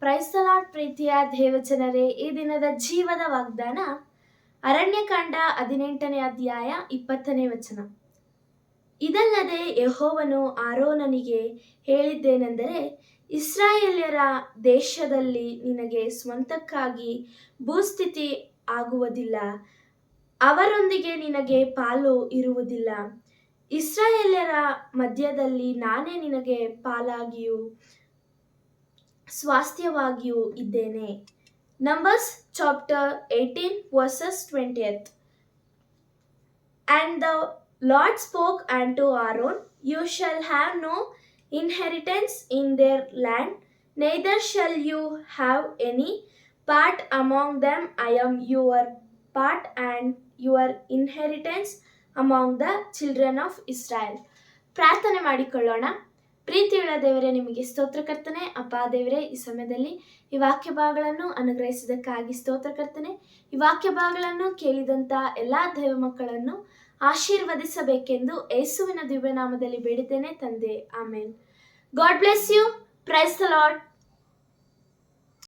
Price the lord. ಪ್ರೀತಿಯ ದೇವಜನರೇ, ಈ ದಿನದ ಜೀವದ ವಾಗ್ದಾನ ಅರಣ್ಯಕಾಂಡ 18ನೇ ಅಧ್ಯಾಯ 20ನೇ ವಚನ. ಇದಲ್ಲದೆ ಯೆಹೋವನು ಆರೋನನಿಗೆ ಹೇಳಿದ್ದೇನೆಂದರೆ, ಇಸ್ರಾಯೇಲ್ಯರ ದೇಶದಲ್ಲಿ ನಿನಗೆ ಸ್ವಂತಕ್ಕಾಗಿ ಭೂಸ್ಥಿತಿ ಆಗುವುದಿಲ್ಲ, ಅವರೊಂದಿಗೆ ನಿನಗೆ ಪಾಲು ಇರುವುದಿಲ್ಲ. ಇಸ್ರಾಯೇಲ್ಯರ ಮಧ್ಯದಲ್ಲಿ ನಾನೇ ನಿನಗೆ ಪಾಲಾಗಿಯೂ ಸ್ವಾಸ್ಥ್ಯವಾಗಿಯೂ ಇದ್ದೇನೆ. Numbers chapter 18 verses 20th. And the Lord spoke unto Aaron, You shall have no inheritance in their land, neither shall you have any part among them. I am your part and your inheritance among the children of Israel. ಪ್ರಾರ್ಥನೆ ಮಾಡಿಕೊಳ್ಳೋಣ. ಪ್ರೀತಿಯುಳ್ಳ ದೇವರೇ, ನಿಮಗೆ ಸ್ತೋತ್ರ ಕರ್ತನೆ. ಅಪ್ಪ ದೇವರೇ, ಈ ಸಮಯದಲ್ಲಿ ಈ ವಾಕ್ಯ ಭಾಗಗಳನ್ನು ಅನುಗ್ರಹಿಸಿದ್ದಕ್ಕಾಗಿ ಸ್ತೋತ್ರ ಕರ್ತನೆ. ಈ ವಾಕ್ಯ ಭಾಗಗಳನ್ನು ಕೇಳಿದಂಥ ಎಲ್ಲ ದೈವ ಮಕ್ಕಳನ್ನು ಆಶೀರ್ವದಿಸಬೇಕೆಂದು ಯೇಸುವಿನ ದಿವ್ಯನಾಮದಲ್ಲಿ ಬೇಡಿದ್ದೇನೆ ತಂದೆ, amen. God bless you. Praise the lord.